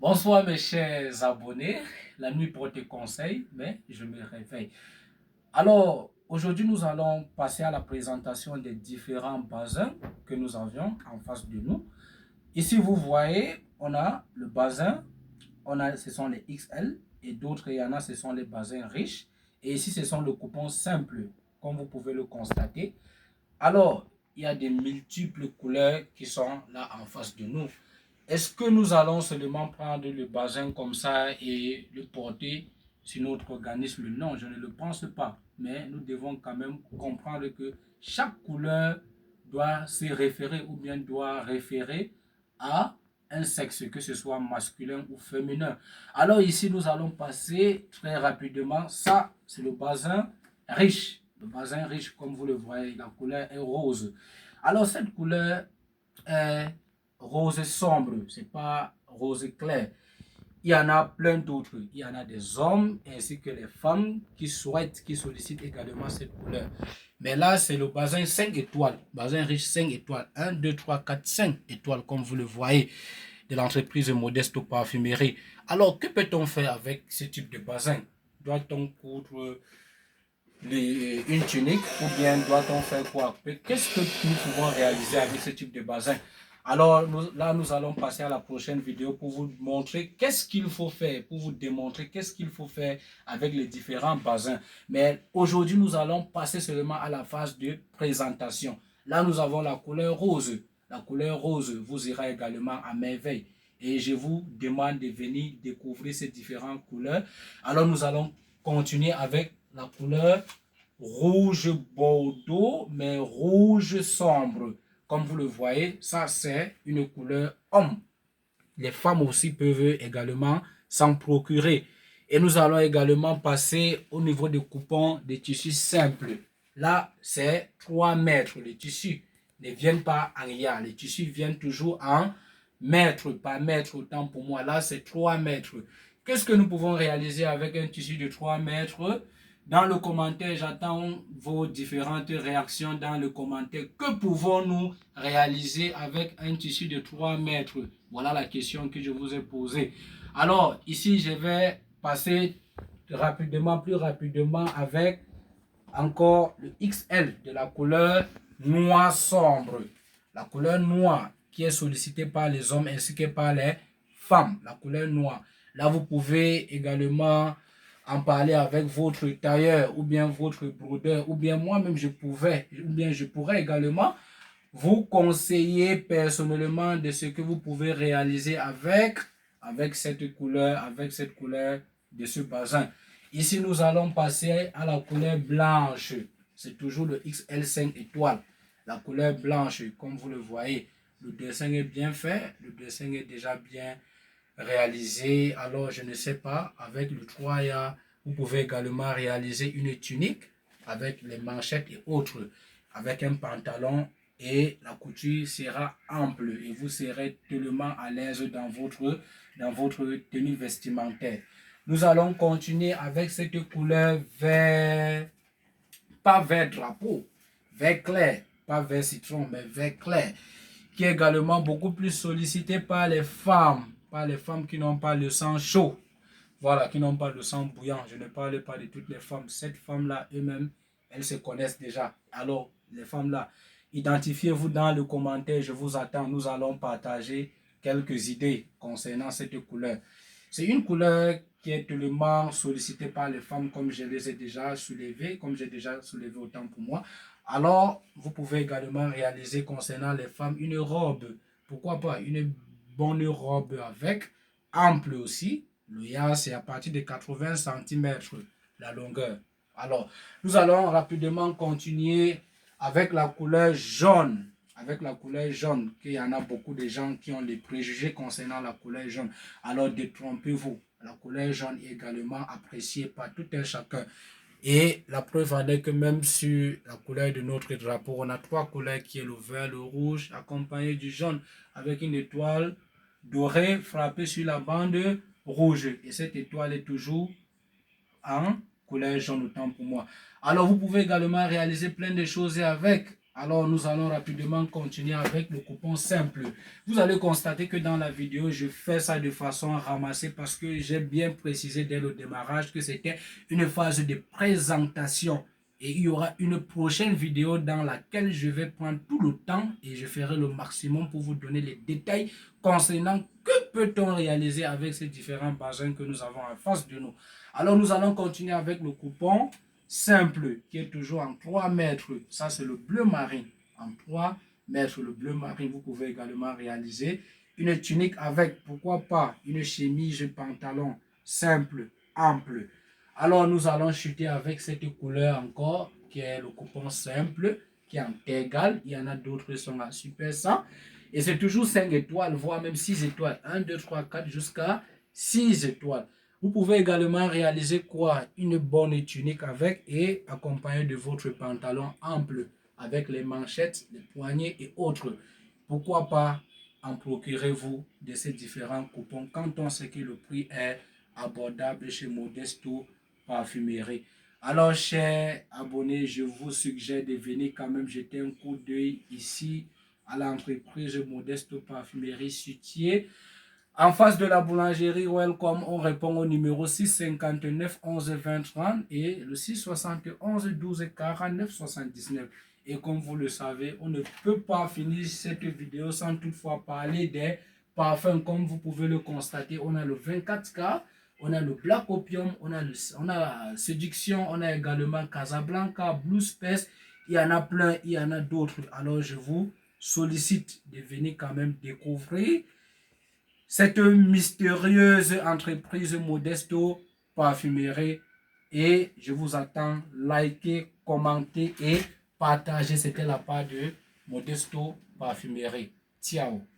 Bonsoir mes chers abonnés, la nuit porte conseil, mais je me réveille. Alors, aujourd'hui nous allons passer à la présentation des différents bassins que nous avions en face de nous. Ici vous voyez, on a le bassin, ce sont les XL et d'autres, il y en a, ce sont les bassins riches. Et ici ce sont le coupon simple, comme vous pouvez le constater. Alors, il y a des multiples couleurs qui sont là en face de nous. Est-ce que nous allons seulement prendre le basin comme ça et le porter sur notre organisme? Non, je ne le pense pas. Mais nous devons quand même comprendre que chaque couleur doit se référer ou bien doit référer à un sexe, que ce soit masculin ou féminin. Alors ici, nous allons passer très rapidement. Ça, c'est le basin riche. Le basin riche, comme vous le voyez, la couleur est rose. Alors cette couleur est rose sombre, c'est pas rose clair. Il y en a plein d'autres. Il y en a des hommes ainsi que les femmes qui souhaitent, qui sollicitent également cette couleur. Mais là, c'est le basin 5 étoiles. Basin riche 5 étoiles. 1, 2, 3, 4, 5 étoiles, comme vous le voyez, de l'entreprise Modeste Parfumerie. Alors, que peut-on faire avec ce type de basin? Doit-on coudre une tunique ou bien doit-on faire quoi? Qu'est-ce que nous pouvons réaliser avec ce type de basin? Alors là, nous allons passer à la prochaine vidéo pour vous montrer qu'est-ce qu'il faut faire, pour vous démontrer qu'est-ce qu'il faut faire avec les différents basins. Mais aujourd'hui, nous allons passer seulement à la phase de présentation. Là, nous avons la couleur rose. La couleur rose vous ira également à merveille. Et je vous demande de venir découvrir ces différentes couleurs. Alors, nous allons continuer avec la couleur rouge bordeaux, mais rouge sombre. Comme vous le voyez, ça c'est une couleur homme. Les femmes aussi peuvent également s'en procurer. Et nous allons également passer au niveau des coupons de tissus simples. Là, c'est 3 mètres. Les tissus ne viennent pas en yard. Les tissus viennent toujours en mètres, pas mètres autant pour moi. Là, c'est 3 mètres. Qu'est-ce que nous pouvons réaliser avec un tissu de 3 mètres? Dans le commentaire, j'attends vos différentes réactions dans le commentaire. Que pouvons-nous réaliser avec un tissu de 3 mètres? Voilà la question que je vous ai posée. Alors, ici, je vais passer rapidement, plus rapidement avec encore le XL de la couleur noir sombre. La couleur noire qui est sollicitée par les hommes ainsi que par les femmes. La couleur noire. Là, vous pouvez également en parler avec votre tailleur ou bien votre brodeur ou bien moi-même je pourrais également vous conseiller personnellement de ce que vous pouvez réaliser avec cette couleur de ce basin. Ici, nous allons passer à la couleur blanche. C'est toujours le XL5 étoile. La couleur blanche, comme vous le voyez, le dessin est bien fait, le dessin est déjà bien réalisé. Alors, je ne sais pas, avec le 3A, vous pouvez également réaliser une tunique avec les manchettes et autres, avec un pantalon et la couture sera ample et vous serez tellement à l'aise dans votre tenue vestimentaire. Nous allons continuer avec cette couleur vert, pas vert drapeau, vert clair, pas vert citron, mais vert clair, qui est également beaucoup plus sollicité par les femmes qui n'ont pas le sang chaud. Voilà, qui n'ont pas le sang bouillant. Je ne parle pas de toutes les femmes. Cette femme-là, eux-mêmes, elles se connaissent déjà. Alors, les femmes-là, identifiez-vous dans le commentaire. Je vous attends. Nous allons partager quelques idées concernant cette couleur. C'est une couleur qui est tellement sollicitée par les femmes, comme je les ai déjà soulevées, comme j'ai déjà soulevé autant pour moi. Alors, vous pouvez également réaliser concernant les femmes une robe. Pourquoi pas une bonne robe avec, ample aussi. Le yard, c'est à partir de 80 cm la longueur. Alors, nous allons rapidement continuer avec la couleur jaune. Avec la couleur jaune, qu'il y en a beaucoup de gens qui ont des préjugés concernant la couleur jaune. Alors, détrompez-vous. La couleur jaune est également appréciée par tout un chacun. Et la preuve en est que même sur la couleur de notre drapeau, on a 3 couleurs qui est le vert, le rouge, accompagné du jaune, avec une étoile dorée frappée sur la bande rouge. Et cette étoile est toujours en couleur jaune autant pour moi. Alors vous pouvez également réaliser plein de choses avec. Alors, nous allons rapidement continuer avec le coupon simple. Vous allez constater que dans la vidéo, je fais ça de façon ramassée parce que j'ai bien précisé dès le démarrage que c'était une phase de présentation. Et il y aura une prochaine vidéo dans laquelle je vais prendre tout le temps et je ferai le maximum pour vous donner les détails concernant que peut-on réaliser avec ces différents bazins que nous avons en face de nous. Alors, nous allons continuer avec le coupon simple qui est toujours en 3 mètres. Ça, c'est le bleu marine. En 3 mètres, le bleu marine, vous pouvez également réaliser une tunique avec, pourquoi pas, une chemise, pantalon simple, ample. Alors, nous allons chuter avec cette couleur encore, qui est le coupon simple, qui est en égal. Il y en a d'autres qui sont à super 100. Et c'est toujours 5 étoiles, voire même 6 étoiles. 1, 2, 3, 4 jusqu'à 6 étoiles. Vous pouvez également réaliser quoi? Une bonne tunique avec et accompagné de votre pantalon ample avec les manchettes, les poignets et autres. Pourquoi pas en procurez-vous de ces différents coupons quand on sait que le prix est abordable chez Modesto Parfumerie. Alors, chers abonnés, je vous suggère de venir quand même jeter un coup d'œil ici à l'entreprise Modesto Parfumerie située en face de la boulangerie Welcome. On répond au numéro 659 11 20 30 et le 671 12 49 79. Et comme vous le savez, on ne peut pas finir cette vidéo sans toutefois parler des parfums. Comme vous pouvez le constater, on a le 24K, on a le Black Opium, on a Séduction, on a également Casablanca, Blue Space. Il y en a plein, il y en a d'autres. Alors je vous sollicite de venir quand même découvrir cette mystérieuse entreprise Modesto Parfumerie. Et je vous attends, liker, commenter et partager. C'était la part de Modesto Parfumerie. Ciao.